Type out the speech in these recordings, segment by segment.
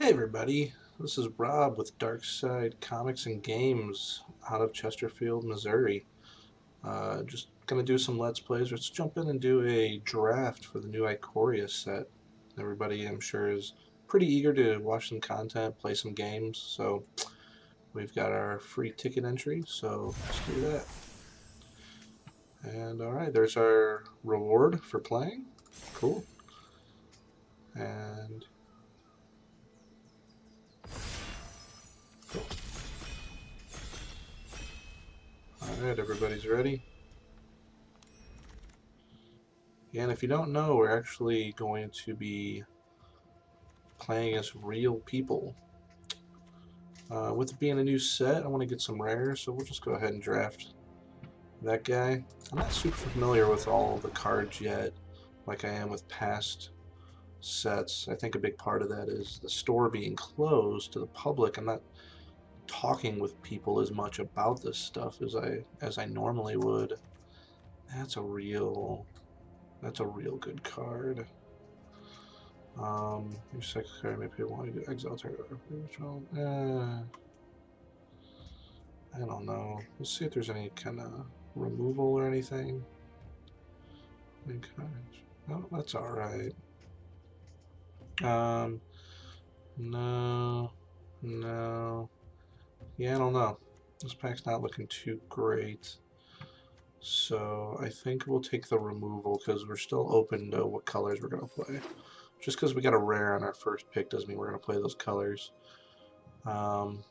Hey everybody, this is Rob with Dark Side Comics and Games out of Chesterfield, Missouri. Just gonna do some Let's Plays. Let's jump in and do a draft for the new Ikoria set. Everybody, I'm sure, is pretty eager to watch some content, play some games, so we've got our free ticket entry, so let's do that. And alright, there's our reward for playing. Cool. And alright, everybody's ready. And if you don't know, we're actually going to be playing as real people. With it being a new set, I want to get some rares, so we'll just go ahead and draft that guy. I'm not super familiar with all the cards yet, like I am with past sets. I think a big part of that is the store being closed to the public. I'm not talking with people as much about this stuff as I normally would. That's a real good card. Your secretary may pay one to exile target ritual. I don't know. Let's see if there's any kind of removal or anything. Oh, that's alright. No. No. Yeah, I don't know. This pack's not looking too great. So I think we'll take the removal because we're still open to what colors we're going to play. Just because we got a rare on our first pick doesn't mean we're going to play those colors.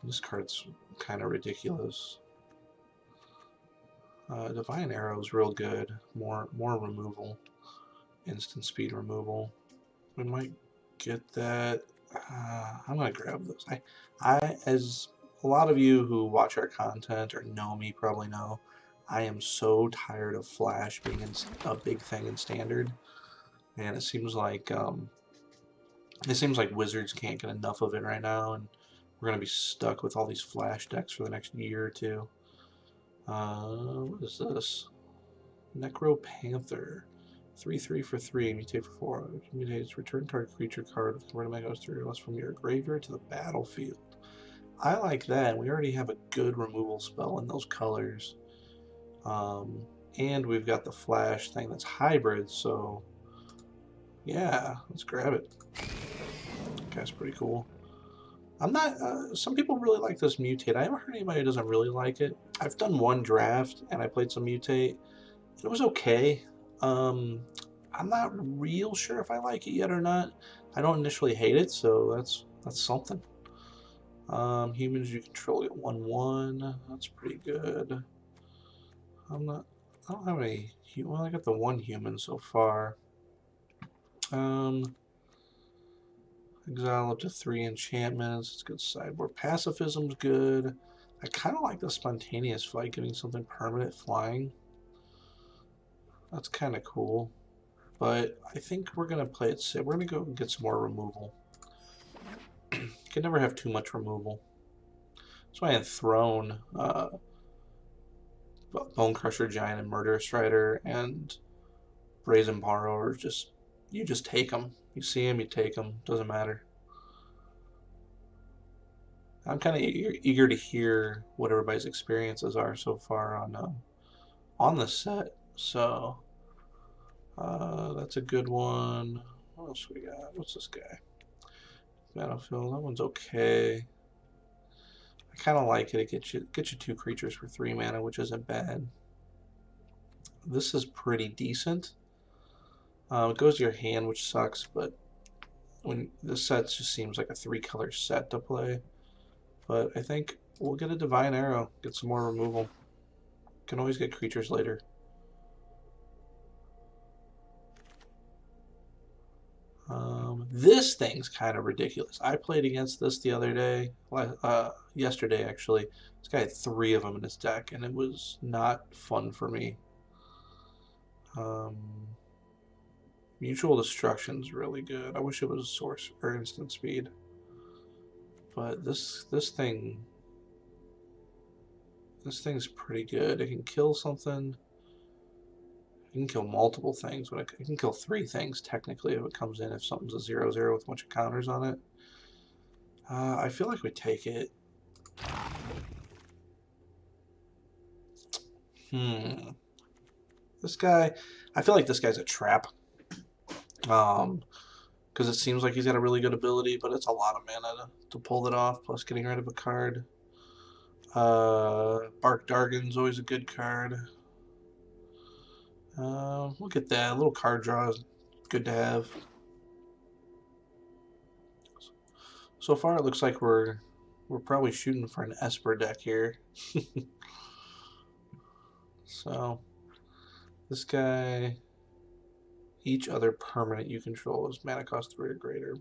This card's kind of ridiculous. Divine Arrow's real good. More removal. Instant speed removal. We might get that. I'm gonna grab this. As a lot of you who watch our content or know me probably know, I am so tired of Flash being a big thing in Standard, and it seems like Wizards can't get enough of it right now, and we're gonna be stuck with all these Flash decks for the next year or two. What is this? Necro Panther. 3/3 for 3, mutate for 4. Mutates, return target creature card with converted goes 3 or less from your graveyard to the battlefield. I like that. We already have a good removal spell in those colors. And we've got the flash thing that's hybrid, so yeah, let's grab it. That's pretty cool. I'm not, some people really like this mutate. I haven't heard anybody who doesn't really like it. I've done one draft and I played some mutate. It was okay. I'm not real sure if I like it yet or not. I don't initially hate it, so that's something. Humans you control get 1/1. That's pretty good. I don't have any. Well, I got the one human so far. Exile up to 3 enchantments. It's good sideboard. Pacifism's good. I kind of like the spontaneous flight, giving something permanent flying. That's kind of cool. But I think we're going to play it safe. We're going to go and get some more removal. You can never have too much removal. That's why Enthroned, Bone Crusher Giant and Murderous Rider and Brazen Borrower, you just take them. You see them, you take them. Doesn't matter. I'm kind of eager to hear what everybody's experiences are so far on the set. So that's a good one. What else we got? What's this guy? Battlefield. That one's okay. I kind of like it. It gets you 2 creatures for 3 mana, which isn't bad. This is pretty decent. It goes to your hand, which sucks, but when this set just seems like a 3-color set to play. But I think we'll get a Divine Arrow, get some more removal. Can always get creatures later. This thing's kind of ridiculous. I played against this the other day, yesterday actually. This guy had 3 of them in his deck, and it was not fun for me. Mutual Destruction's really good. I wish it was source or instant speed. But this thing's pretty good. It can kill something. It can kill multiple things, but it can kill 3 things technically if it comes in, if something's a 0/0 with a bunch of counters on it. I feel like we take it. This guy, I feel like this guy's a trap. Because it seems like he's got a really good ability, but it's a lot of mana to pull it off, plus getting rid of a card. Bark Dargon's always a good card. Look at that. A little card draw is good to have. So far, it looks like we're probably shooting for an Esper deck here. So, this guy, each other permanent you control is mana cost 3 or greater.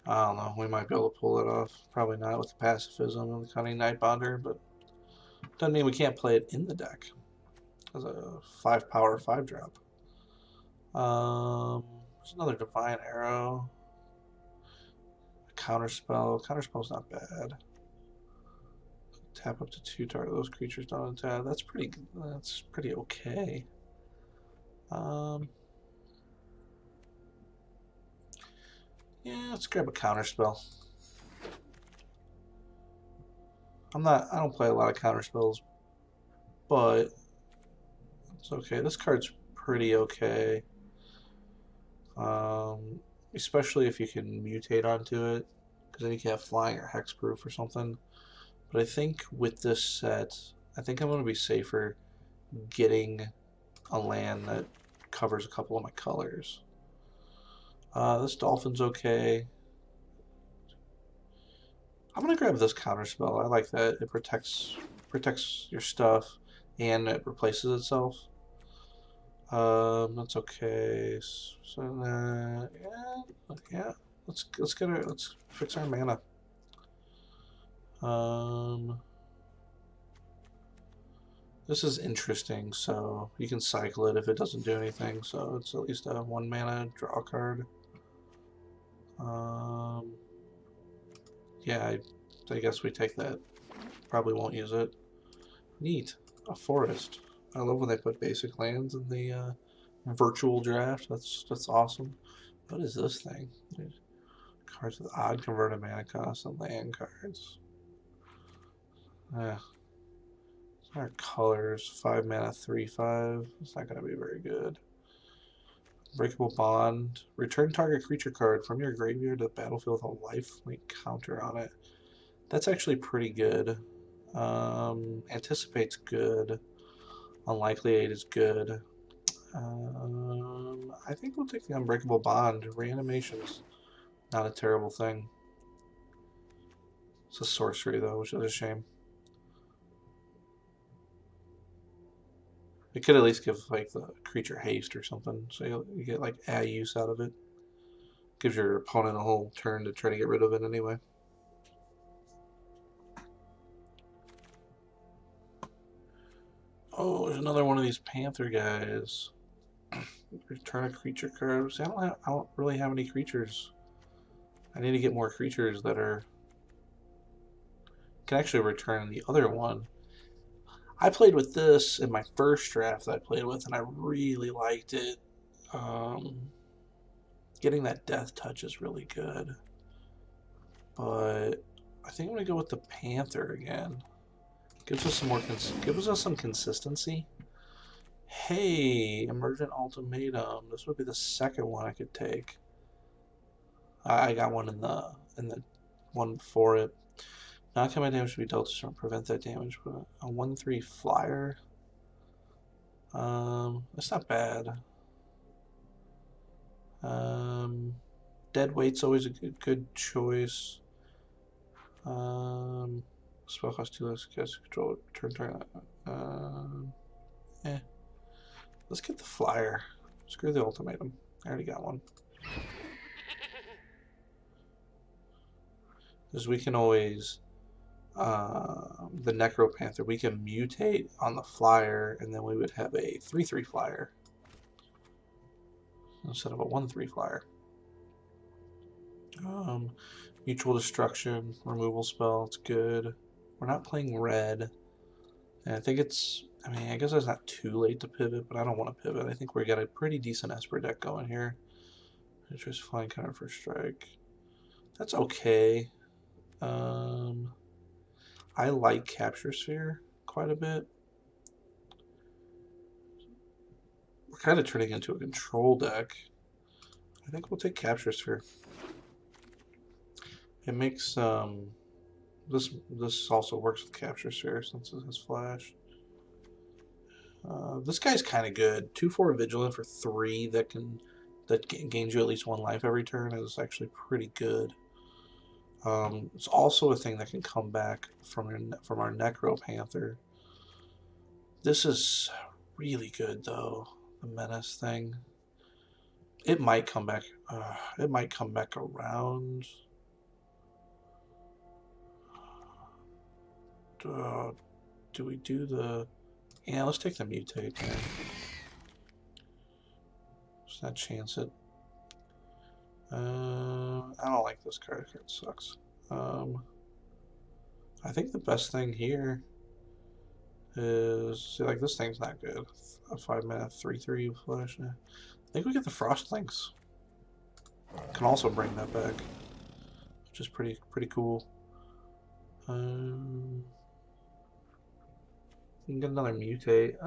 I don't know. We might be able to pull it off. Probably not with the pacifism and the Cunning Nightbonder, but doesn't mean we can't play it in the deck as a 5 power 5 drop. There's another Divine Arrow. A Counterspell. Counterspell's not bad. Tap up to 2 target those creatures don't attack. That's pretty okay. Yeah, let's grab a Counterspell. I don't play a lot of Counterspells, but it's okay. This card's pretty okay. Especially if you can mutate onto it, because then you can have flying or hexproof or something. But I think with this set, I think I'm going to be safer getting a land that covers a couple of my colors. This Dolphin's okay. I'm going to grab this Counterspell. I like that. It protects your stuff and it replaces itself. That's okay. So yeah. Let's fix our mana. This is interesting. So you can cycle it if it doesn't do anything. So it's at least a 1 mana draw card. Yeah, I guess we take that. Probably won't use it. Neat. A forest. I love when they put basic lands in the virtual draft. That's awesome. What is this thing? Cards with odd converted mana cost and land cards. Our colors 5 mana 3/5. It's not going to be very good. Breakable Bond. Return target creature card from your graveyard to the battlefield with a lifelink counter on it. That's actually pretty good. Anticipate's good. Unlikely Aid is good. I think we'll take the Unbreakable Bond. Reanimation's not a terrible thing. It's a sorcery though, which is a shame. It could at least give like the creature haste or something, so you get like a use out of it. Gives your opponent a whole turn to try to get rid of it anyway. Oh, there's another one of these Panther guys. Return a creature card. See, I don't really have any creatures. I need to get more creatures that can actually return the other one. I played with this in my first draft that I played with, and I really liked it. Getting that death touch is really good. But I think I'm going to go with the Panther again. Gives us some consistency. Hey, Emergent Ultimatum. This would be the second one I could take. I got one in the one before it. Non-combat damage should be dealt to prevent that damage, but a 1/3 flyer. That's not bad. Dead Weight's always a good choice. Spell cost 2 less, cast control, turn. Let's get the flyer. Screw the ultimatum. I already got one. Because we can always, the Necropanther, we can mutate on the flyer, and then we would have a 3/3 flyer instead of a 1/3 flyer. Mutual Destruction, removal spell, it's good. We're not playing red. And I think I guess it's not too late to pivot, but I don't want to pivot. I think we got a pretty decent Esper deck going here. It's just flying counter for strike. That's okay. I like Capture Sphere quite a bit. We're kind of turning into a control deck. I think we'll take Capture Sphere. It makes this also works with Capture Sphere since it has flash. This guy's kind of good. 2/4 Vigilant for 3 that gains you at least 1 life every turn is actually pretty good. It's also a thing that can come back from our Necro Panther. This is really good though. The Menace thing. It might come back. It might come back around. Do we do the? Yeah, let's take the mutate. Man. Let's not chance it. I don't like this card. It sucks. I think the best thing here is, see, like, this thing's not good. A 5-mana 3/3 flash. I think we get the Frostlinks. Can also bring that back, which is pretty cool. We can get another mutate.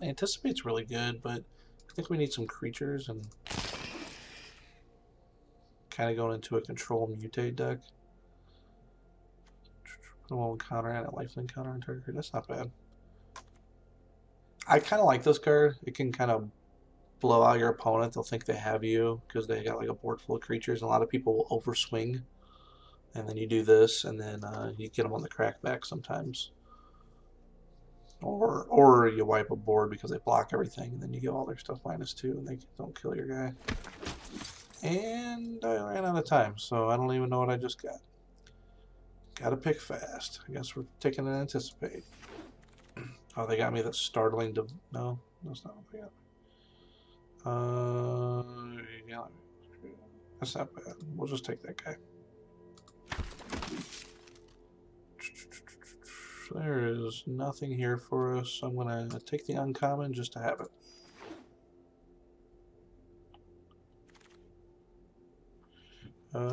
Anticipate's really good, but I think we need some creatures and kind of going into a control mutate deck. Put a little counter and a lifelink counter on target. That's not bad. I kind of like this card. It can kind of blow out your opponent. They'll think they have you because they got like a board full of creatures. And a lot of people will overswing. And then you do this, and then you get them on the crackback sometimes. Or you wipe a board because they block everything, and then you give all their stuff -2, and they don't kill your guy. And I ran out of time, so I don't even know what I just got. Gotta pick fast. I guess we're taking an Anticipate. Oh, they got me the startling. No, that's not what they got. Yeah, that's not bad. We'll just take that guy. There is nothing here for us, so I'm going to take the uncommon just to have it.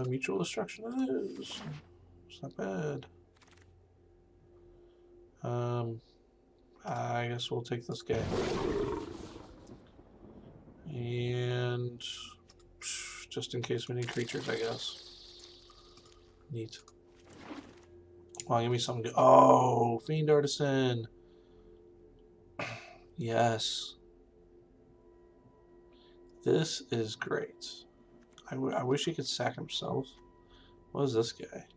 Mutual Destruction it is. It's not bad. I guess we'll take this guy. And just in case we need creatures, I guess. Neat. Well, give me something good. Oh, Fiend Artisan. Yes. This is great. I wish he could sack himself. What is this guy?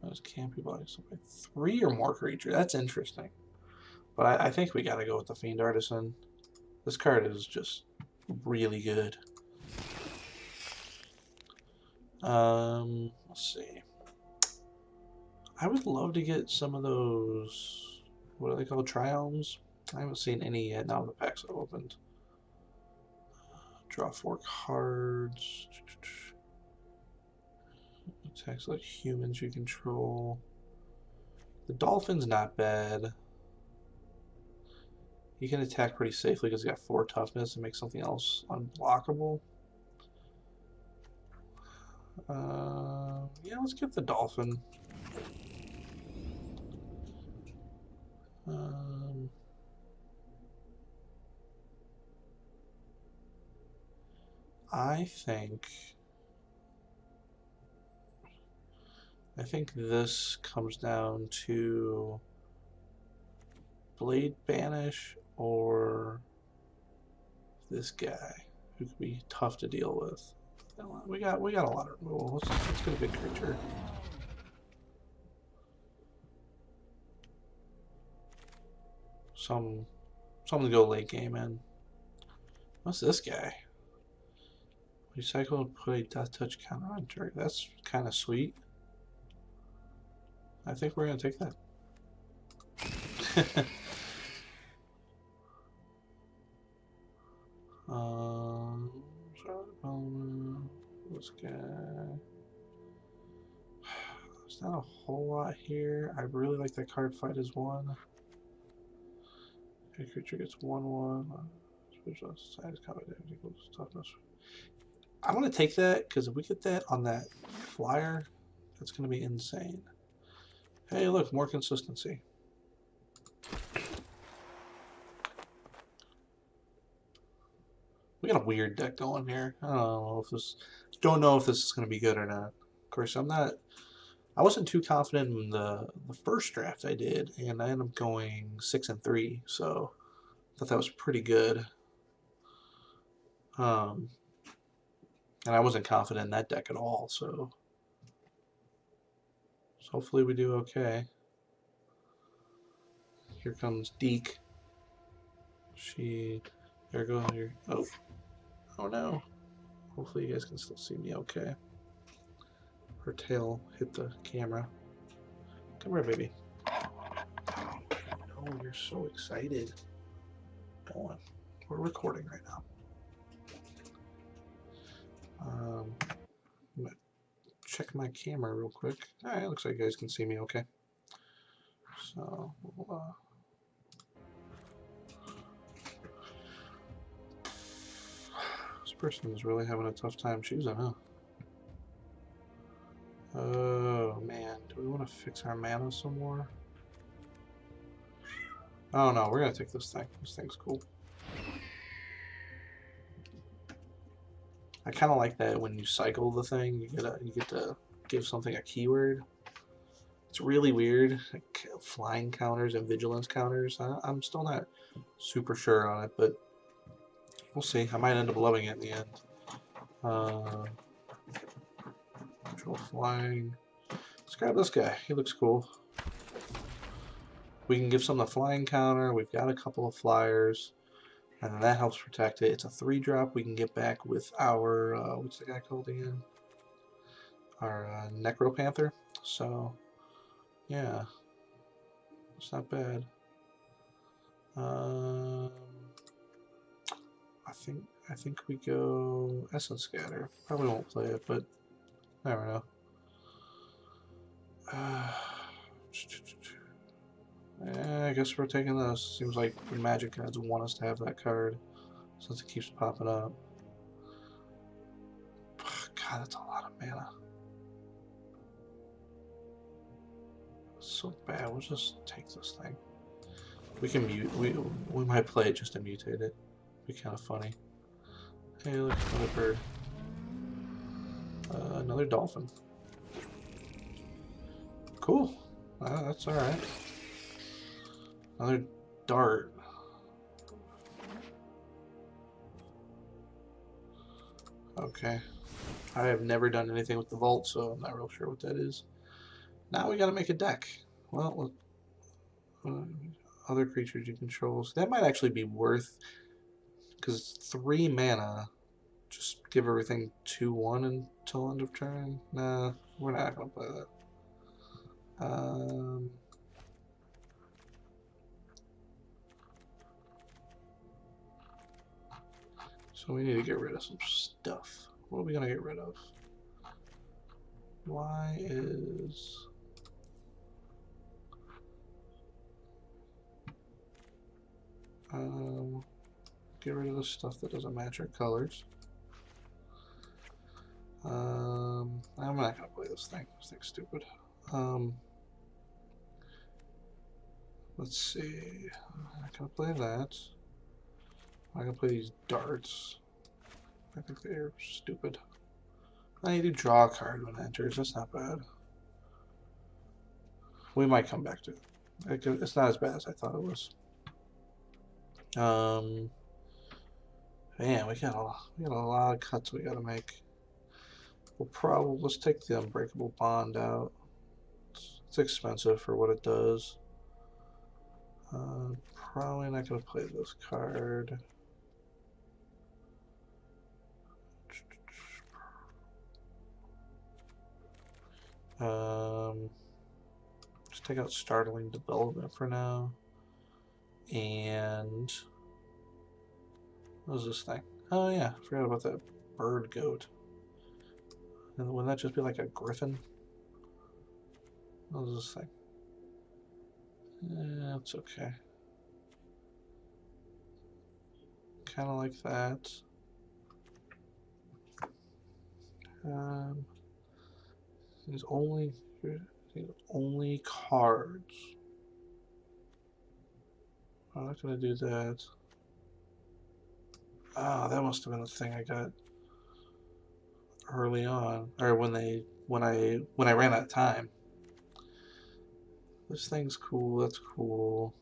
Those campy bodies. 3 or more creatures. That's interesting. But I think we gotta go with the Fiend Artisan. This card is just really good. Let's see. I would love to get some of those, what are they called, Triomes? I haven't seen any yet now the packs have opened. Draw 4 cards. Attacks like humans you control. The Dolphin's not bad. He can attack pretty safely because he's got 4 toughness and make something else unblockable. Yeah, let's get the Dolphin. I think this comes down to Blade Banish or this guy, who could be tough to deal with. We got a lot of removal. Let's get a big creature. Something to go late game in. What's this guy? Recycle and put a death touch counter on target. That's kind of sweet. I think we're gonna take that. This guy. There's not a whole lot here. I really like that card. Fight is 1. A creature gets 1/1. Special size combat damage equals toughness. I want to take that because if we get that on that flyer, that's going to be insane. Hey, look, more consistency. We got a weird deck going here. I don't know if this is going to be good or not. Of course, I wasn't too confident in the first draft I did, and I ended up going 6-3, so I thought that was pretty good. And I wasn't confident in that deck at all, so hopefully we do okay. Here comes Deke. There goes here. Oh no. Hopefully you guys can still see me okay. Her tail hit the camera. Come here, baby. Oh, you're so excited. Go on. We're recording right now. I'm gonna check my camera real quick. Alright, looks like you guys can see me okay. So, this person is really having a tough time choosing, huh? Oh, man. Do we want to fix our mana some more? Oh, no. We're going to take this thing. This thing's cool. I kind of like that when you cycle the thing, you get to give something a keyword. It's really weird. Like flying counters and vigilance counters. I'm still not super sure on it, but we'll see. I might end up loving it in the end. Control flying. Let's grab this guy. He looks cool. We can give some the flying counter. We've got a couple of flyers, and then that helps protect it. It's a 3-drop we can get back with our what's the guy called again? Our Necropanther. So yeah, it's not bad. I think we go Essence Scatter. Probably won't play it, but I never know. I guess we're taking this. Seems like the Magic gods want us to have that card since it keeps popping up. God, that's a lot of mana. So bad. We'll just take this thing. We can mute. We might play it just to mutate it. Be kind of funny. Hey, look, another bird. Another dolphin. Cool. That's all right. Another dart. Okay. I have never done anything with the vault, so I'm not real sure what that is. Now we gotta make a deck. Well, other creatures you control. So that might actually be worth, because it's 3 mana. Just give everything 2/1 until end of turn. Nah, we're not gonna play that. So we need to get rid of some stuff. What are we gonna get rid of? Why is get rid of the stuff that doesn't match our colors. I'm not gonna play this thing. This thing's stupid. Let's see. I'm not gonna play that. I'm gonna play these darts. I think they're stupid. I need to draw a card when it enters. That's not bad. We might come back to it. It's not as bad as I thought it was. Man, we got a lot of cuts we gotta make. Let's take the Unbreakable Bond out. It's expensive for what it does. Probably not gonna play this card. Just take out Startling Development for now. And what is this thing? Oh yeah, I forgot about that bird goat. And wouldn't that just be like a griffin? What is this thing? It's okay. Kind of like that. These only cards. I'm not gonna do that. Ah, that must have been the thing I got early on, or when I ran out of time. This thing's cool. That's cool.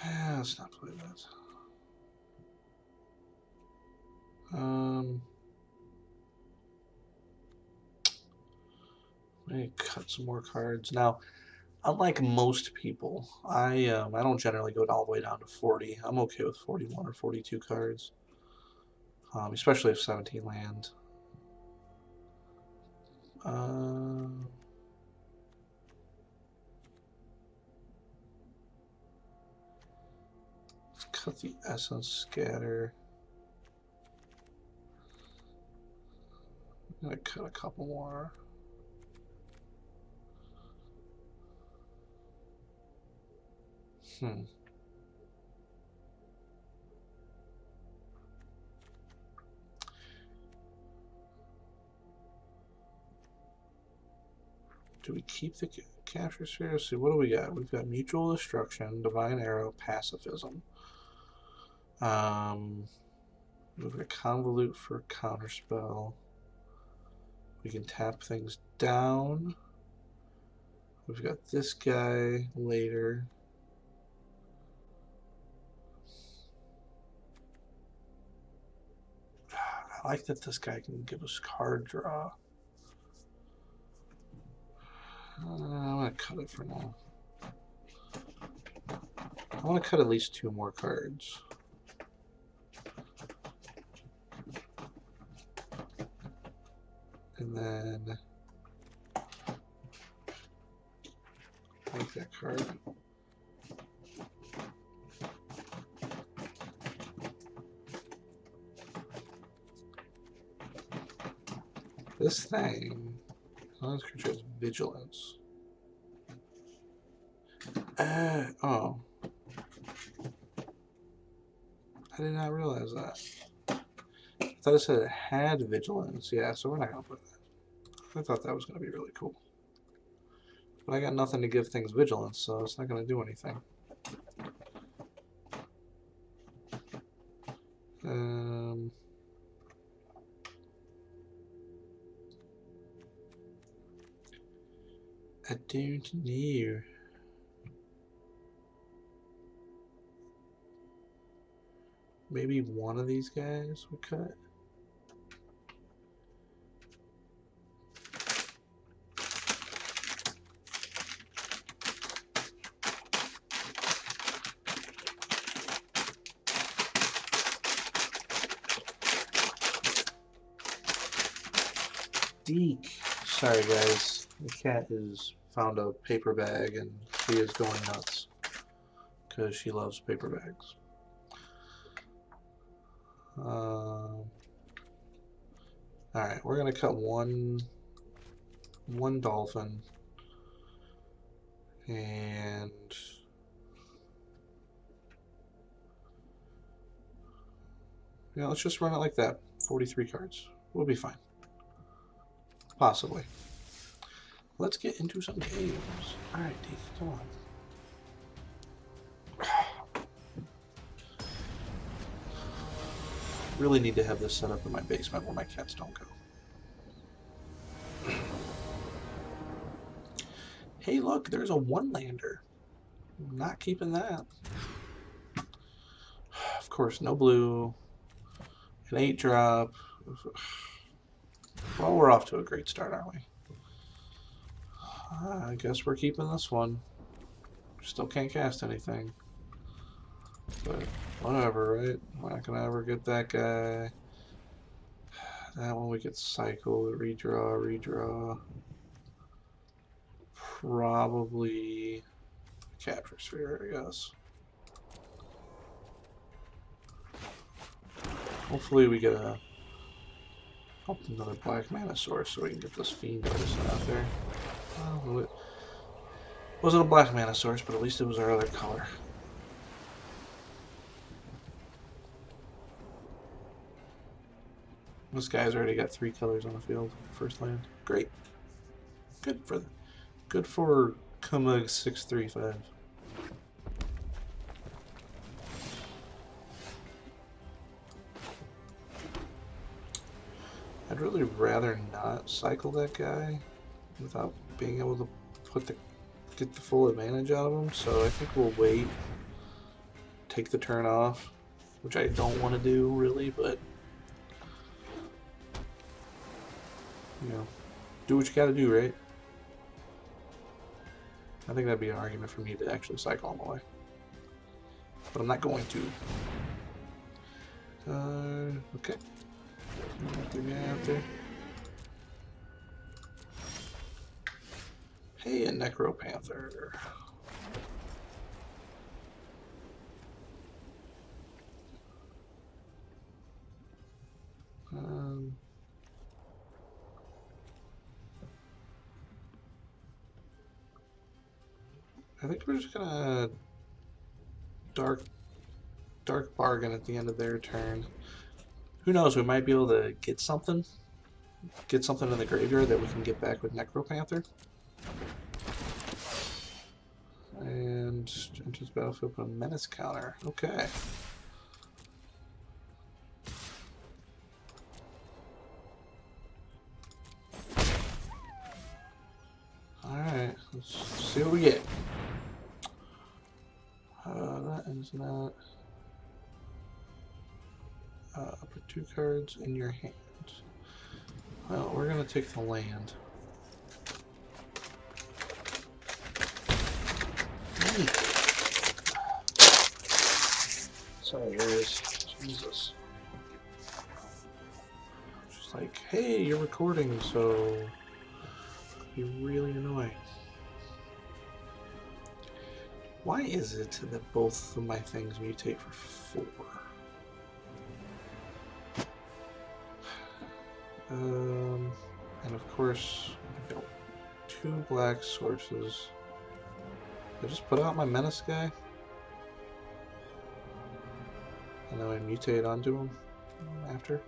Let's not play that. Let me cut some more cards now. Unlike most people, I don't generally go all the way down to 40. I'm okay with 41 or 42 cards, especially if 17 land. Let's cut the Essence Scatter. I'm gonna cut a couple more. Do we keep the Capture Sphere? Let's see, what do we got? We've got Mutual Destruction, Divine Arrow, Pacifism. We've got Convolute for Counterspell. We can tap things down. We've got this guy later. I like that this guy can give us card draw. I'm going to cut it for now. I want to cut at least 2 more cards. And then take that card. This thing, this creature has vigilance. Oh. I did not realize that. I thought it said it had vigilance. Yeah, so we're not going to put that. I thought that was going to be really cool. But I got nothing to give things vigilance, so it's not going to do anything. I don't know. Maybe one of these guys we cut. Deek. Sorry guys, the cat has found a paper bag and she is going nuts because she loves paper bags. Alright, we're gonna cut one dolphin and yeah, let's just run it like that. 43 cards. We'll be fine. Possibly. Let's get into some games. Alright, Deke, come on. Really need to have this set up in my basement where my cats don't go. Hey, look, there's a one-lander. Not keeping that. Of course, no blue. An 8-drop. Well, we're off to a great start, aren't we? I guess we're keeping this one. Still can't cast anything. But whatever, right? We're not gonna ever get that guy. That one we could cycle, redraw. Probably Capture Sphere, I guess. Hopefully we get another black mana source so we can get this fiend medicine out there. Well, it wasn't a black mana source, but at least it was our other color. This guy's already got 3 colors on the field. First land. Great. Good for Kumug 635. I'd really rather not cycle that guy without being able to get the full advantage out of him. So I think we'll wait, take the turn off, which I don't want to do really, but you know, do what you got to do, right? I think that'd be an argument for me to actually cycle him away, but I'm not going to. Okay. Get the guy out there. Hey, a Necropanther. I think we're just gonna dark bargain at the end of their turn. Who knows? We might be able to get something in the graveyard that we can get back with Necropanther. And enters battlefield with a menace counter. Okay. Alright, let's see what we get. That is not. Put 2 cards in your hand. Well, we're gonna take the land. Sorry, guys. Jesus. Just like, hey, you're recording, so you're really annoying. Why is it that both of my things mutate for 4? And of course, I got 2 black sources. I just put out my menace guy, and then I mutate onto him after.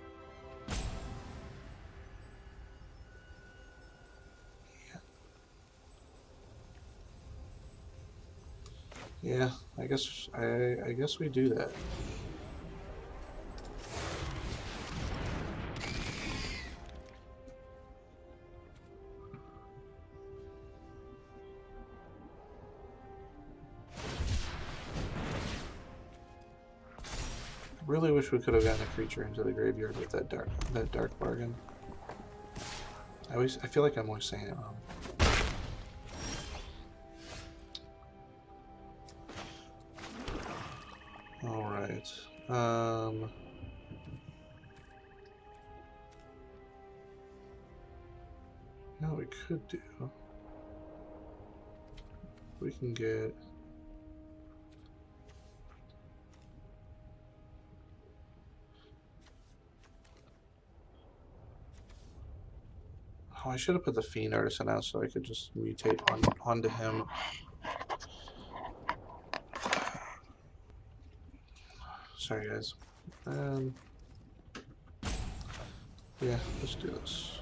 Yeah, I guess we do that. Really wish we could have gotten a creature into the graveyard with that dark bargain. I feel like I'm always saying it wrong. All right. Now we could do. We can get. Oh, I should have put the Fiend Artisan out so I could just mutate onto him. Sorry, guys. Yeah, let's do this.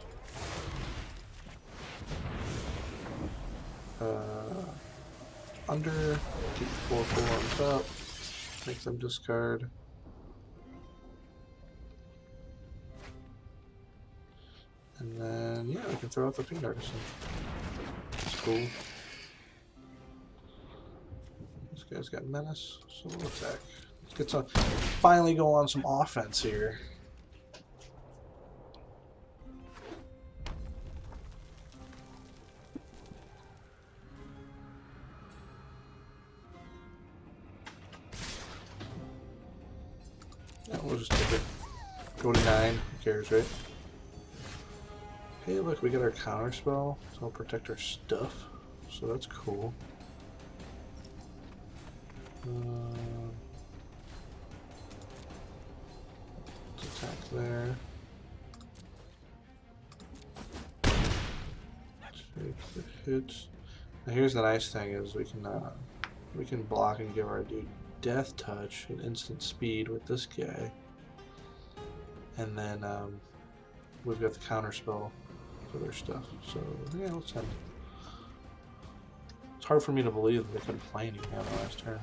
Under, keep 4/4 on top, make them discard. And then, yeah, we can throw out the Fiend Artisan. That's cool. This guy's got menace, so we'll attack. Let's get some, finally go on some offense here. Yeah, we'll just take it. Go to 9, who cares, right? Hey, look, we got our counter spell, so I'll protect our stuff, so that's cool. Let's attack there. Take the hits. Now here's the nice thing is we can block and give our dude Death Touch at instant speed with this guy, and then we've got the counter spell for their stuff. So yeah, let's end. It's hard for me to believe that they couldn't play anything on the last turn.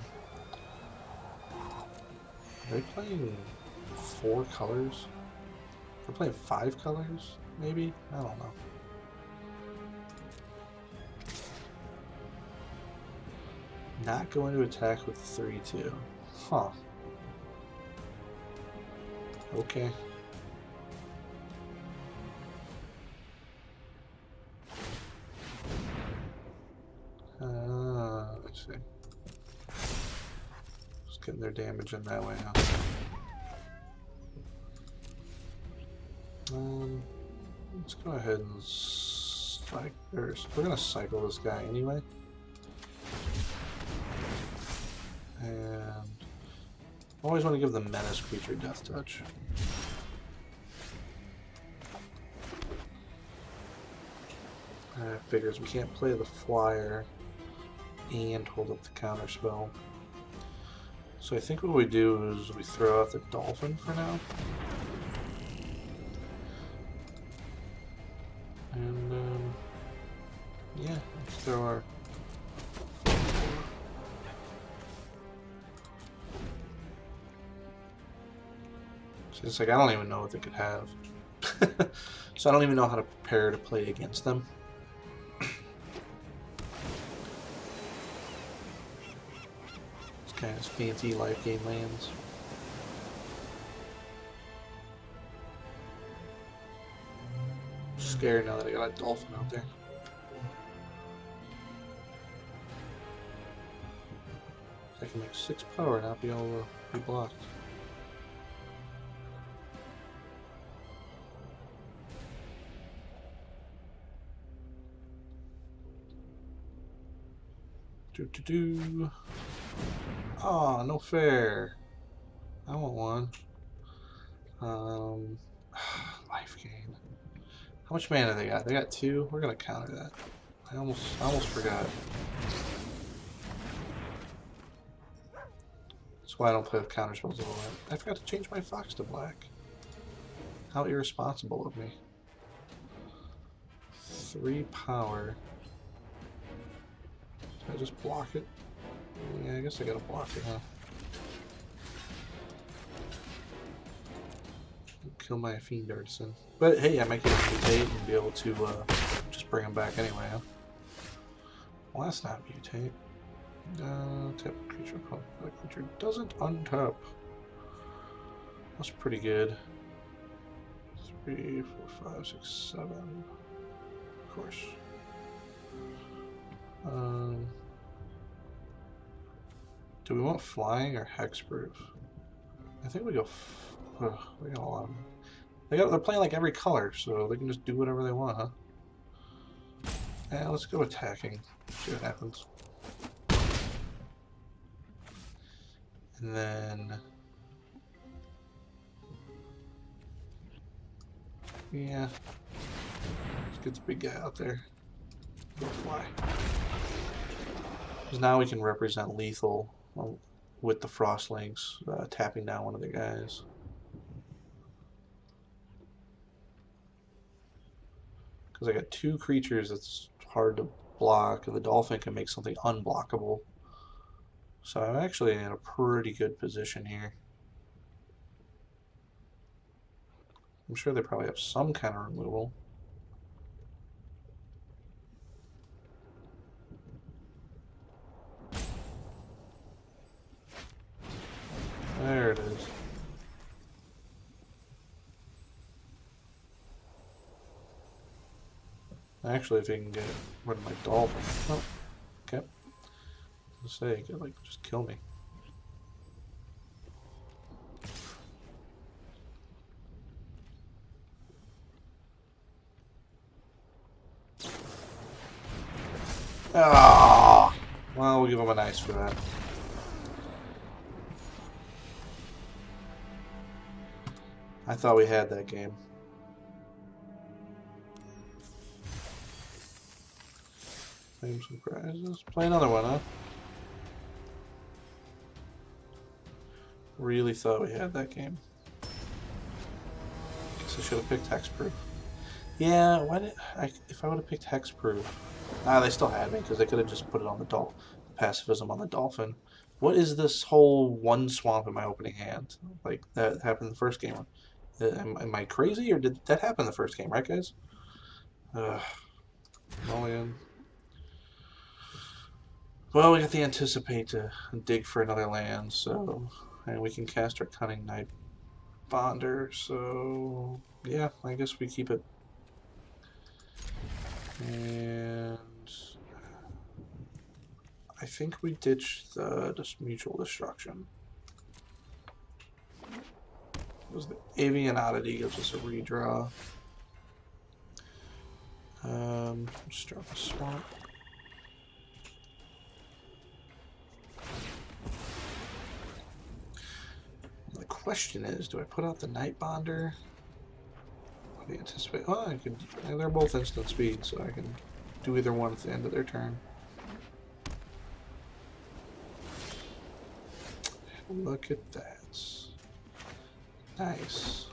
Are they playing 4 colors? They're playing 5 colors, maybe? I don't know. Not going to attack with 3/2. Huh. Okay. Let's see. Just getting their damage in that way, huh? Let's go ahead and we're gonna cycle this guy anyway. And I always want to give the menace creature death touch. Figures we can't play the flyer and hold up the counter spell. So I think what we do is we throw out the dolphin for now. And yeah, let's throw our it's like I don't even know what they could have. So I don't even know how to prepare to play against them. It's kind of fancy life gain lands. Scared now that I got a dolphin out there. I can make 6 power and not be able to be blocked. Oh, no fair. I want one. Life gain. How much mana they got? They got 2. We're gonna counter that. I almost forgot. That's why I don't play with counter spells a lot. I forgot to change my fox to black. How irresponsible of me. 3 power. Did I just block it? Yeah, I guess I gotta block it, huh? Kill my Fiend Artisan. But hey, I might get a mutate and be able to just bring him back anyway, huh? Well, that's not mutate. Tap creature. That creature doesn't untap. That's pretty good. 3, 4, 5, 6, 7. Of course. Do we want flying or hexproof? I think we go. We got a lot of them. They're playing like every color, so they can just do whatever they want, huh? Yeah, let's go attacking. See what happens. And then, yeah, let's get the big guy out there. Go fly. Because now we can represent lethal with the Frostlings, tapping down one of the guys. Because I got 2 creatures that's hard to block, and the Dolphin can make something unblockable. So I'm actually in a pretty good position here. I'm sure they probably have some kind of removal. There it is. Actually, if you can get rid of my Dolphin. Oh, okay. Let's say, you could, like, just kill me. Ah, well, we'll give him an ice for that. I thought we had that game. Claim some prizes. Play another one, huh? Really thought we had that game. Guess I should have picked hexproof. Yeah, why did if I would have picked Hexproof? Ah, they still had me because they could have just put it on the pacifism on the Dolphin. What is this whole one swamp in my opening hand? Like that happened in the first game. Am I crazy or did that happen the first game, right, guys? Mulligan. Well, we have to anticipate to dig for another land, so and we can cast our Cunning Knight Bonder. So yeah, I guess we keep it. And I think we ditch the mutual destruction. Because the Avian Oddity gives us a redraw. Start the swamp. The question is, do I put out the Night Bonder? What do you anticipate? Oh, I can. They're both instant speed, so I can do either one at the end of their turn. Look at that. Nice.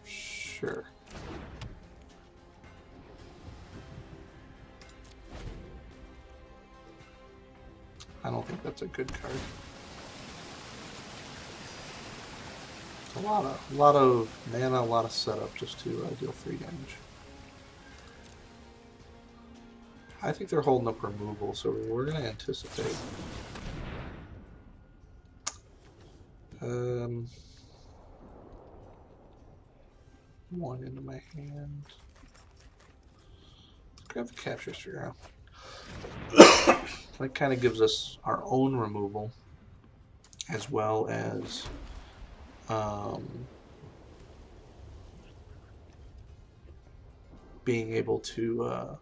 Sure. I don't think that's a good card. A lot of mana, a lot of setup just to deal 3 damage. I think they're holding up removal, so we're gonna anticipate. One into my hand. Grab the capture sphere out. That kind of gives us our own removal, as well as being able to.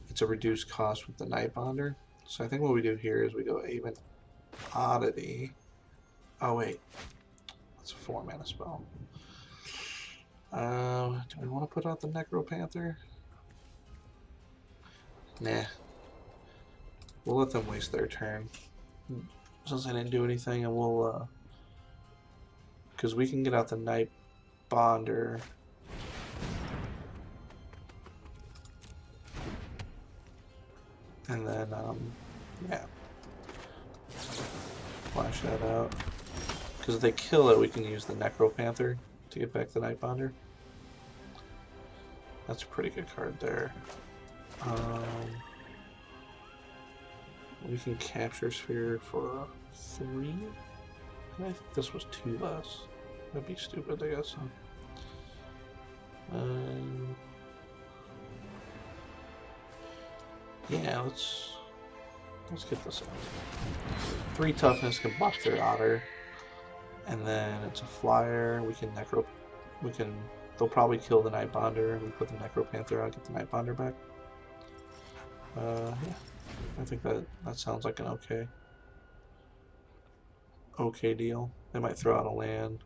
It's a reduced cost with the Night Bonder. So I think what we do here is we go Avian Oddity. Oh wait, that's a 4-mana spell. Do we want to put out the Necropanther? Nah. We'll let them waste their turn. Since I didn't do anything, and we'll, because we can get out the Night Bonder. And then, yeah. Flash that out. Because if they kill it, we can use the Necropanther to get back the Night Bonder. That's a pretty good card there. We can capture Sphere for 3. I think this was 2 less. That'd be stupid, I guess. Yeah, let's get this out. 3 toughness can buff their otter, and then it's a flyer. We can they'll probably kill the Night Bonder, and we put the Necropanther out, get the Night Bonder back. Yeah, I think that sounds like an okay deal. They might throw out a land,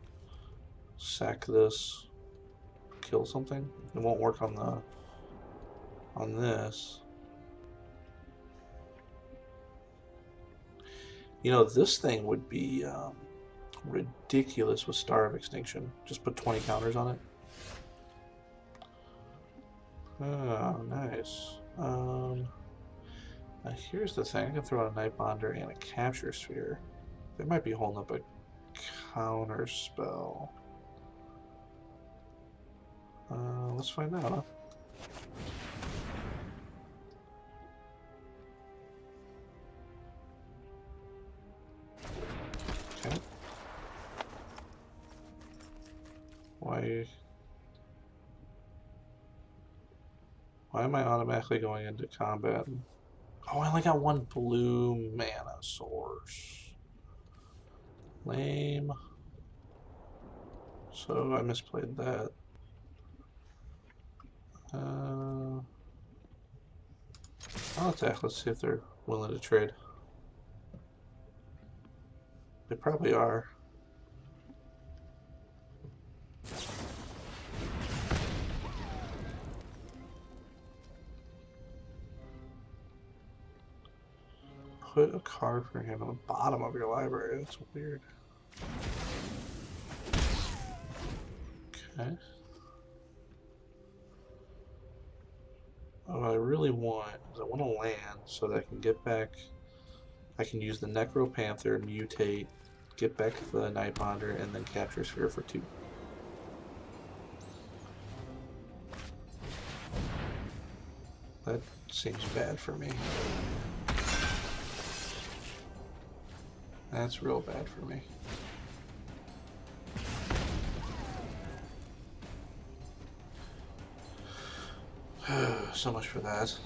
sack this, kill something. It won't work on this. You know, this thing would be ridiculous with Star of Extinction. Just put 20 counters on it. Oh, nice. Now here's the thing. I can throw out a Night Bonder and a Capture Sphere. They might be holding up a counter spell. Let's find out, huh? Okay. Why am I automatically going into combat? Oh, I only got 1 blue mana source. Lame. So I misplayed that. I'll attack. Let's see if they're willing to trade. They probably are. put a card for him on the bottom of your library. That's weird. Okay. What I really want is I want to land so that I can get back. I can use the Necropanther, mutate, get back the Nightbonder, and then capture Sphere for 2. That seems bad for me. That's real bad for me. So much for that.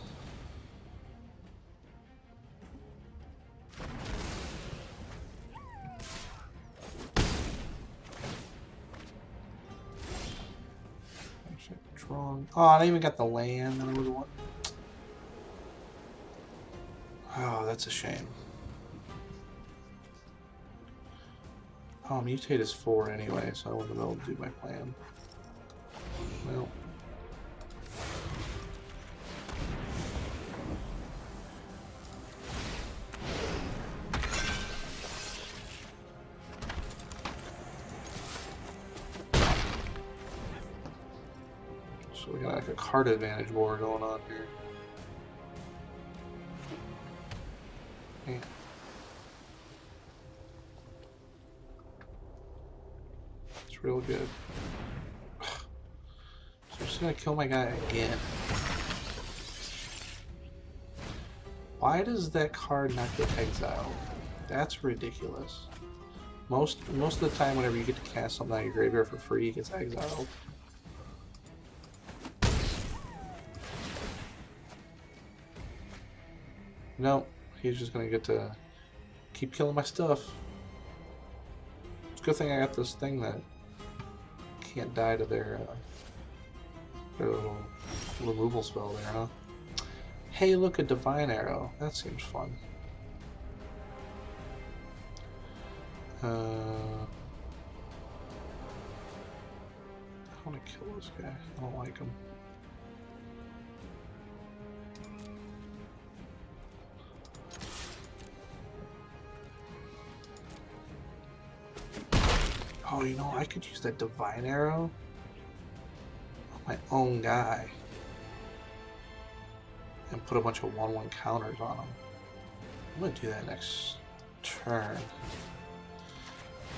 Wrong. Oh, I even got the land that I was wanting. Oh, that's a shame. Oh, mutate is 4 anyway, so I wouldn't be able to do my plan. Well. So we got like a card advantage war going on here. Man. It's real good. So I'm just gonna kill my guy again. Why does that card not get exiled? That's ridiculous. Most of the time whenever you get to cast something out of your graveyard for free, it gets exiled. No, he's just gonna get to keep killing my stuff. It's a good thing I got this thing that can't die to their little removal spell there, huh? Hey, look, a Divine Arrow. That seems fun. I want to kill this guy. I don't like him. Oh, you know, I could use that Divine Arrow on my own guy and put a bunch of 1/1 counters on him. I'm gonna do that next turn.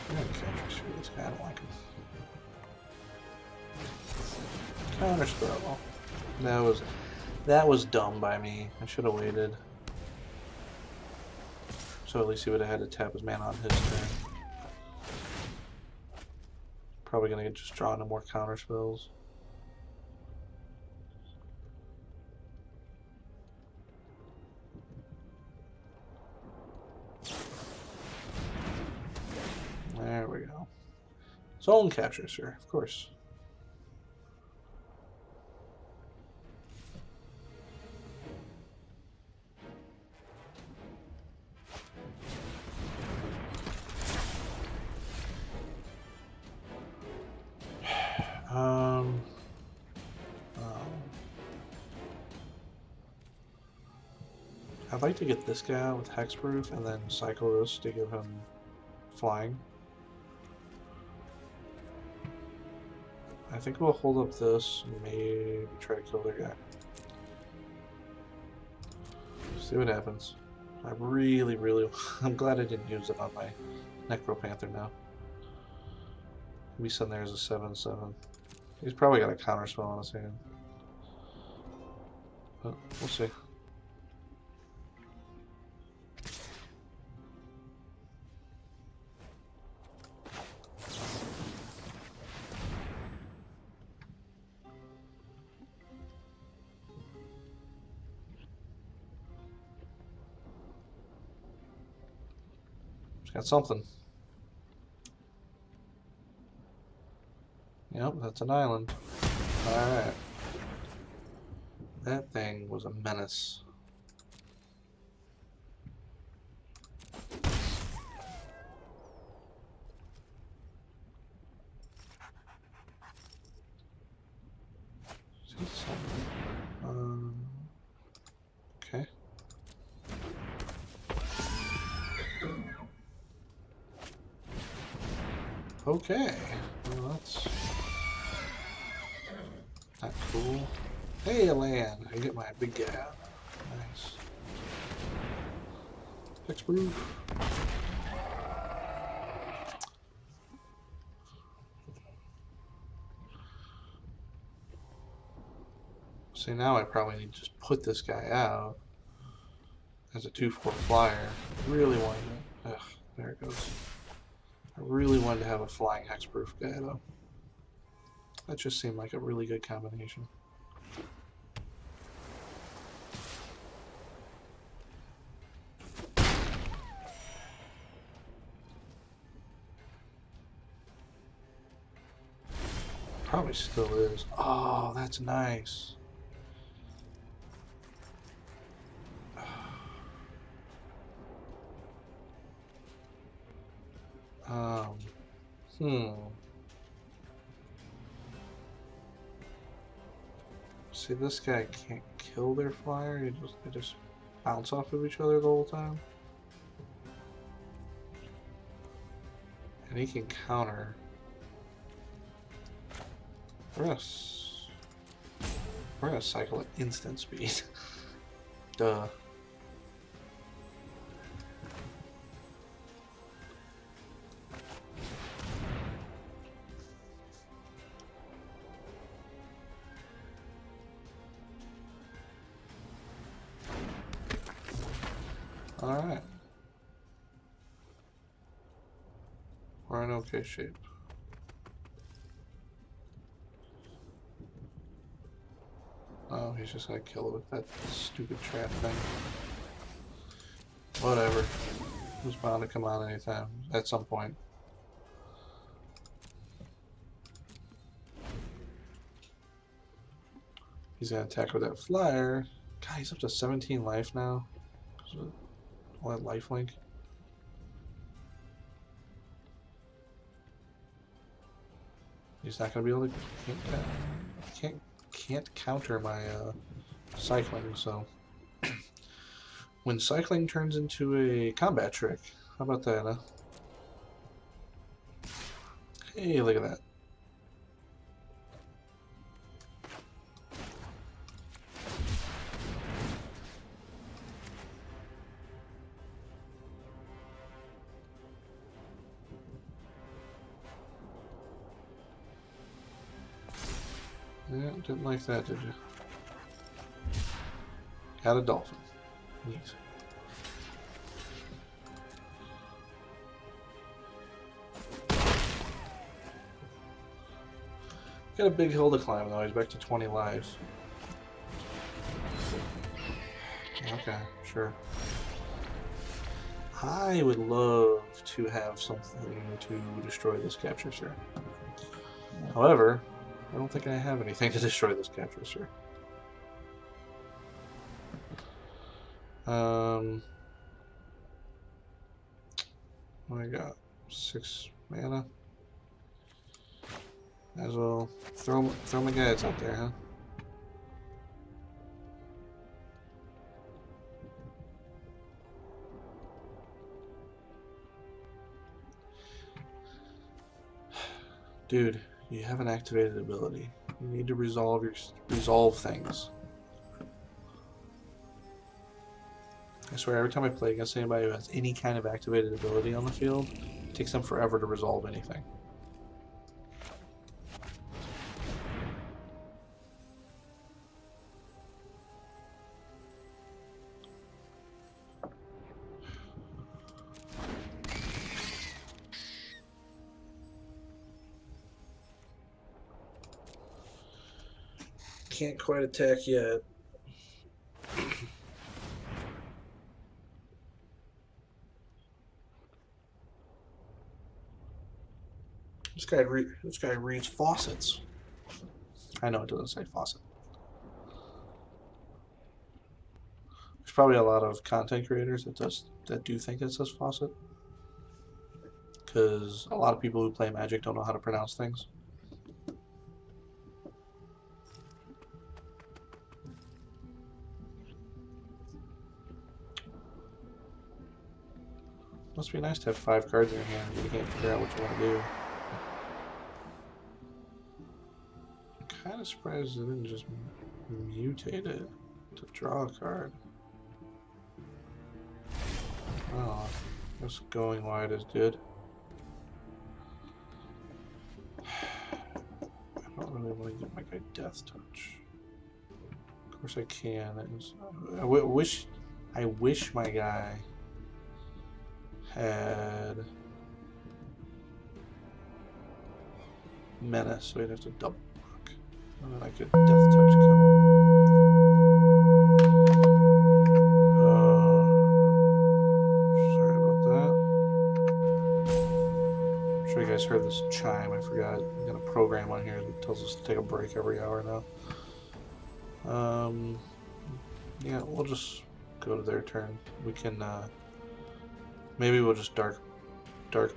I'm gonna counter through this guy. I don't like him. Counter spell. That was dumb by me. I should have waited. So at least he would have had to tap his mana on his turn. Probably gonna get just drawn to more counter spells. There we go. Zone capture, sir, of course. I'd like to get this guy out with Hexproof and then cycle this to give him flying. I think we'll hold up this and maybe try to kill their guy. See what happens. I really, I'm glad I didn't use it on my Necropanther now. Maybe sitting there as a 7/7. He's probably got a counterspell on his hand. But we'll see. Got something. Yep, that's an island. Alright. That thing was a menace. Okay. Okay. Well, that's not cool. Hey, a land. I get my big gap. Nice. Hexproof. See, now I probably need to just put this guy out as a 2/4 flyer. Really wanted to. Ugh, there it goes. I really wanted to have a flying hexproof guy, though. That just seemed like a really good combination. Probably still is. Oh, that's nice. Um, See, this guy can't kill their flyer. They just bounce off of each other the whole time. And he can counter. We're gonna cycle at instant speed. Duh. Alright. We're in okay shape. Oh, he's just gonna kill it with that stupid trap thing. Whatever. It was bound to come out anytime, at some point. He's gonna attack with that flyer. God, he's up to 17 life now. All that lifelink. He's not gonna be able to can't counter my cycling. So when cycling turns into a combat trick, how about that? Huh? Hey, look at that. Yeah, didn't like that, did you? Got a dolphin. Neat. Got a big hill to climb though. He's back to 20 lives. Okay, sure. I would love to have something to destroy this capture, sir. However, I don't think I have anything to destroy this capture, sir. What I got? 6 mana. Might as well throw my guys out there, huh? Dude, you have an activated ability. You need to resolve things. I swear, every time I play against anybody who has any kind of activated ability on the field, it takes them forever to resolve anything. Can't quite attack yet. This guy reads faucets. I know it doesn't say faucet. There's probably a lot of content creators that do think it says faucet, because a lot of people who play Magic don't know how to pronounce things. Must be nice to have 5 cards in your hand, but you can't figure out what you want to do. of surprised it didn't just mutate it to draw a card. Oh, I guess going wide is good. I don't really want to give my guy Death Touch. Of course I can. I wish my guy had Menace, so he'd have to double block. And then I could Death Touch kill him. Sorry about that. I'm sure you guys heard this chime. I forgot. I got a program on here that tells us to take a break every hour now. Yeah, we'll just go to their turn. We can, maybe we'll just dark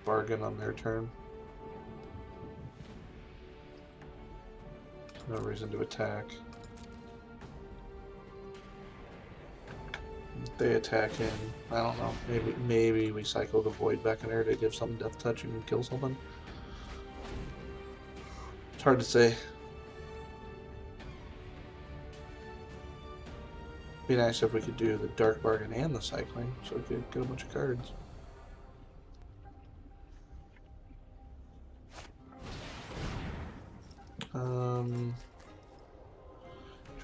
bargain on their turn. No reason to attack. If they attack in, I don't know. Maybe we cycle the Void back in there to give something Death Touch and kill something. It's hard to say. Be nice if we could do the Dark Bargain and the cycling, so we could get a bunch of cards.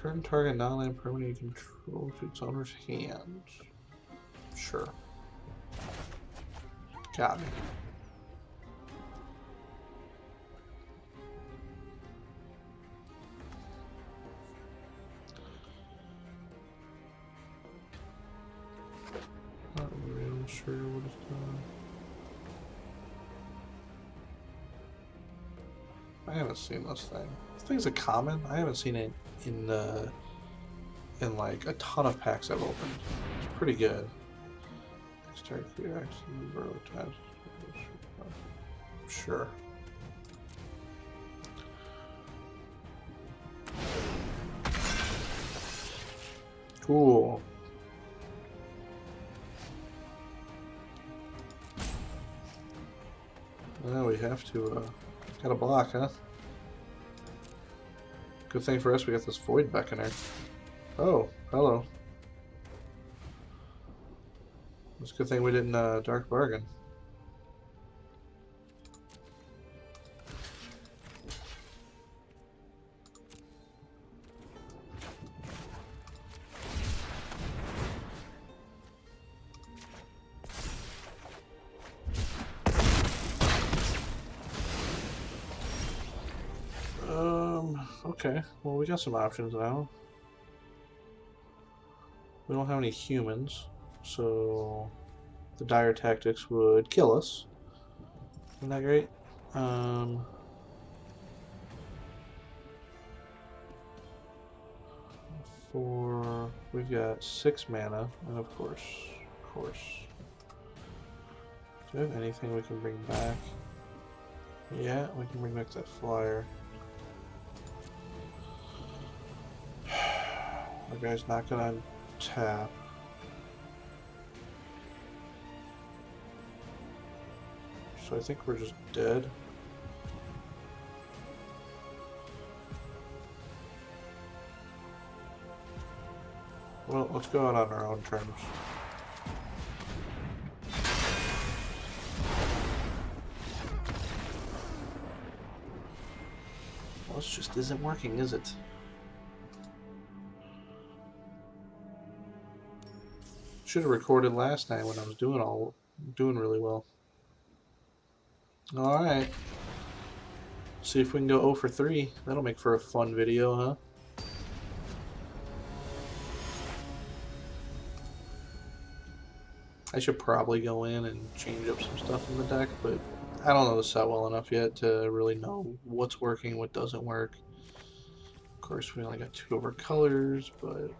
Turn target non-land permanent you control to its owner's hand. Sure. Got me. Not real sure what it's doing. I haven't seen this thing. This thing's a common. I haven't seen it in like a ton of packs I've opened. It's pretty good. Sure. Cool. Now we have to got a block, huh? Good thing for us we got this Void back in there. Oh, hello. It's a good thing we didn't Dark Bargain. Okay, well we got some options now. We don't have any humans, so the dire tactics would kill us. Isn't that great? We've got 6 mana, and of course. Do we have anything we can bring back? Yeah, we can bring back that flyer. Our guy's not gonna tap. So I think we're just dead. Well, let's go out on our own terms. Well, this just isn't working, is it? Should have recorded last night when I was doing really well. All right. See if we can go 0 for 3. That'll make for a fun video, huh? I should probably go in and change up some stuff in the deck, but I don't know the set well enough yet to really know what's working, what doesn't work. Of course, we only got 2 of our colors, but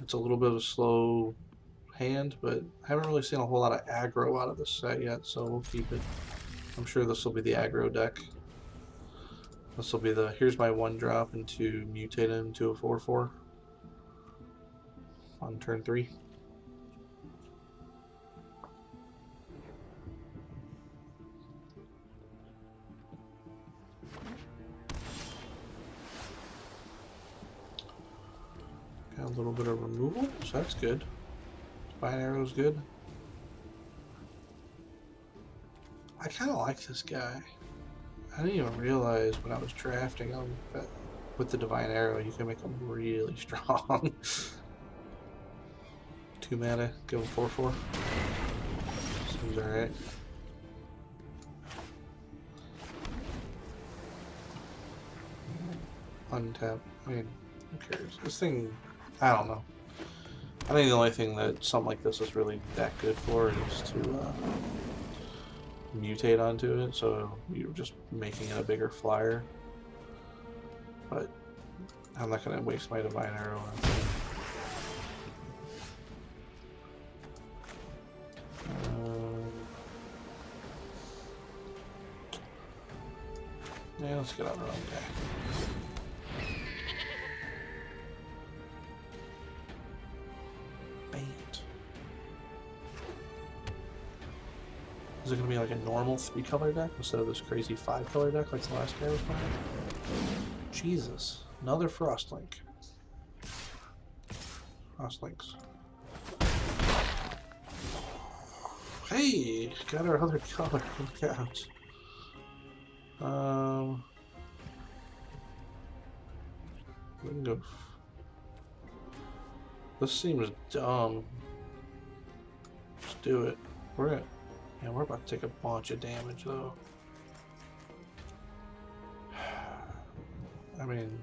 it's a little bit of a slow hand, but I haven't really seen a whole lot of aggro out of this set yet, so we'll keep it. I'm sure this will be the aggro deck. This will be the here's my 1-drop into mutate him to a 4/4 on turn 3. little bit of removal, so that's good. Divine Arrow's good. I kind of like this guy. I didn't even realize when I was drafting him that with the Divine Arrow you can make him really strong. 2 mana, give him 4/4. Seems alright. Untap. I mean, who cares? This thing, I don't know. I think the only thing that something like this is really that good for is to mutate onto it, so you're just making it a bigger flyer. But I'm not going to waste my Divine Arrow on it. Yeah, let's get on our own guy. Bait. Is it going to be like a normal 3-color deck instead of this crazy 5-color deck like the last guy was playing? Jesus. Another Frostlink. Frostlinks. Hey! Got our other color. Look out. We can go. This seems dumb. Just do it. We're about to take a bunch of damage though. I mean,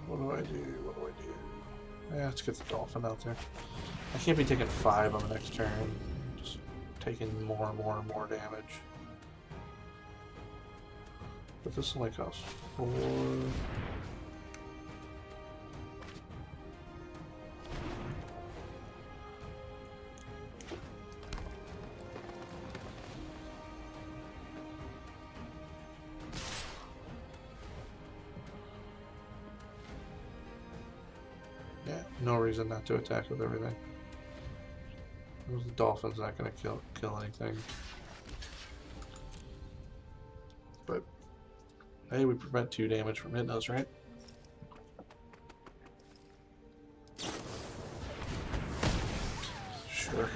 what do I do? What do I do? Yeah, let's get the dolphin out there. I can't be taking 5 on the next turn. Just taking more and more and more damage. But this only costs 4. Yeah, no reason not to attack with everything. The dolphin's not going to kill anything. But hey, we prevent 2 damage from hitting us, right? Sure.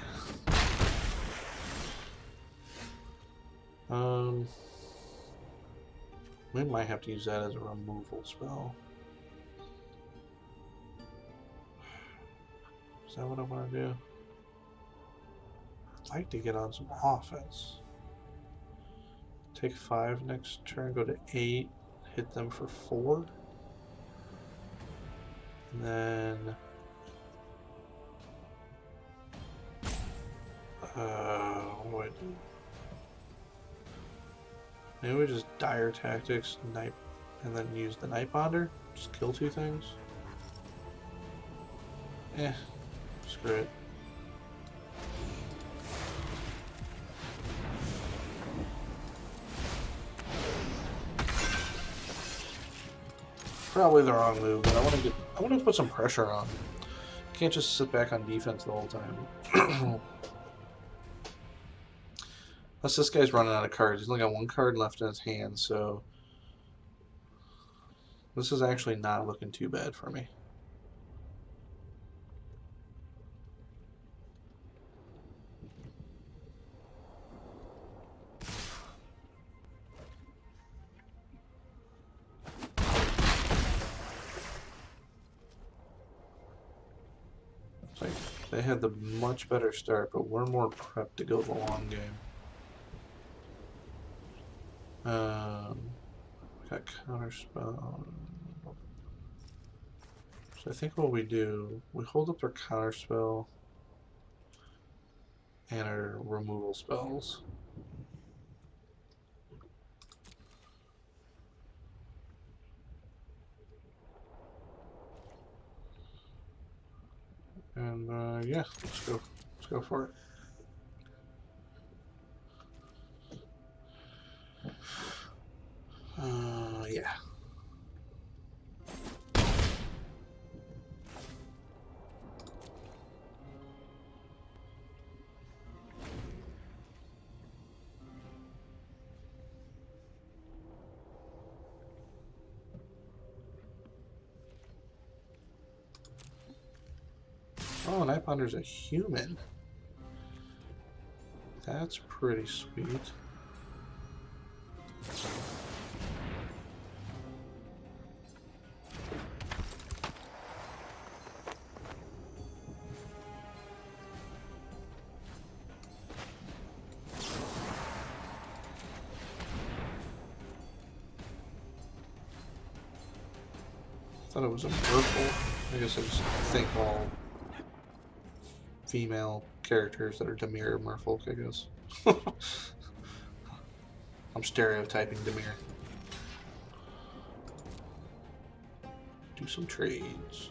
We might have to use that as a removal spell. Is that what I want to do? I'd like to get on some offense. Take 5 next turn, go to 8, hit them for 4. And then what do I do? Maybe we just Dire Tactics, Night, and then use the Night Bonder. Just kill 2 things. Screw it. Probably the wrong move, but I want to put some pressure on. Can't just sit back on defense the whole time. Plus, this guy's running out of cards. He's only got 1 card left in his hand, so this is actually not looking too bad for me. Like, they had the much better start, but we're more prepped to go the long game. Got counterspell. So I think what we do, we hold up our counterspell and our removal spells. And yeah, let's go for it. Yeah. Oh, Night Ponder's a human. That's pretty sweet. I thought it was a Merfolk. I guess I just think all female characters that are Dimir are Merfolk, I guess. I'm stereotyping Dimir. Do some trades.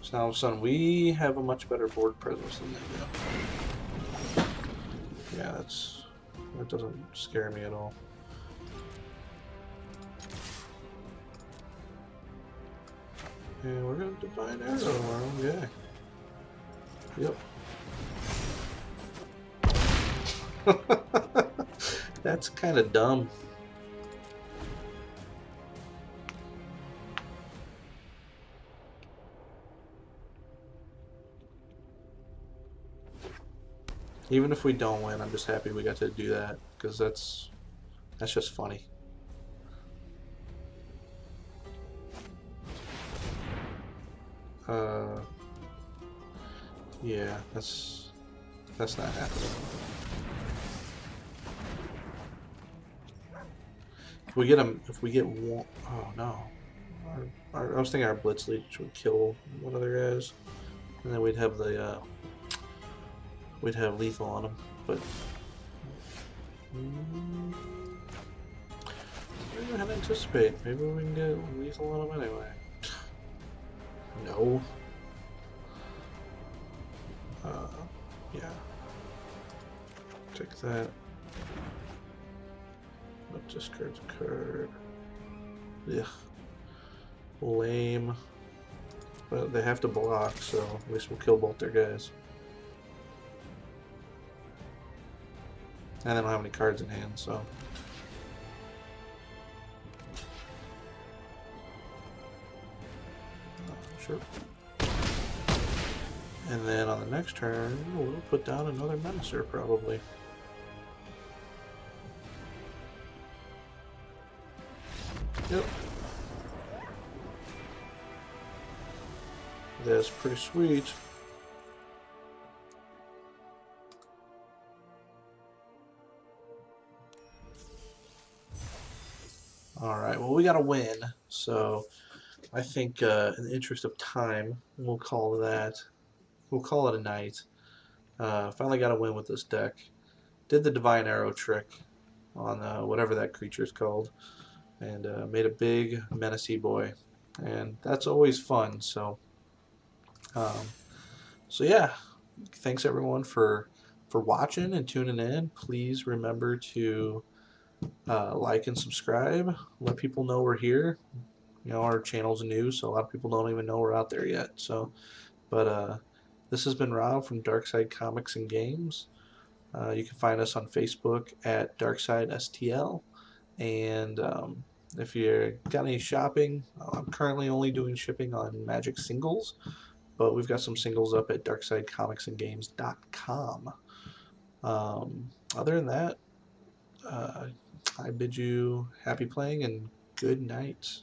So now all of a sudden we have a much better board presence than they do. Yeah, that doesn't scare me at all. And we're gonna Divine Arrow our own guy. Yep. That's kind of dumb. Even if we don't win, I'm just happy we got to do that, because that's just funny. Yeah, that's not happening. If we get one, oh no. I was thinking our Blitz Leech would kill one of their guys, and then we'd have lethal on them, but maybe I had to anticipate. Maybe we can get lethal on them anyway. No. Yeah. Take that. That discards a card. Yeah. Lame. But they have to block, so at least we'll kill both their guys. And they don't have any cards in hand, so. Sure. And then on the next turn, we'll put down another Menacer, probably. Yep. That's pretty sweet. Alright, well we gotta win, so I think in the interest of time, we'll call it a night. Finally got a win with this deck. Did the Divine Arrow trick on whatever that creature's called, and made a big menacey boy, and that's always fun. So, yeah, thanks everyone for watching and tuning in. Please remember to like and subscribe. Let people know we're here. You know, our channel's new, so a lot of people don't even know we're out there yet. So, but this has been Rob from Darkside Comics and Games. You can find us on Facebook at Darkside STL. And if you got any shopping, I'm currently only doing shipping on Magic singles, but we've got some singles up at darksidecomicsandgames.com. Other than that, I bid you happy playing and good night.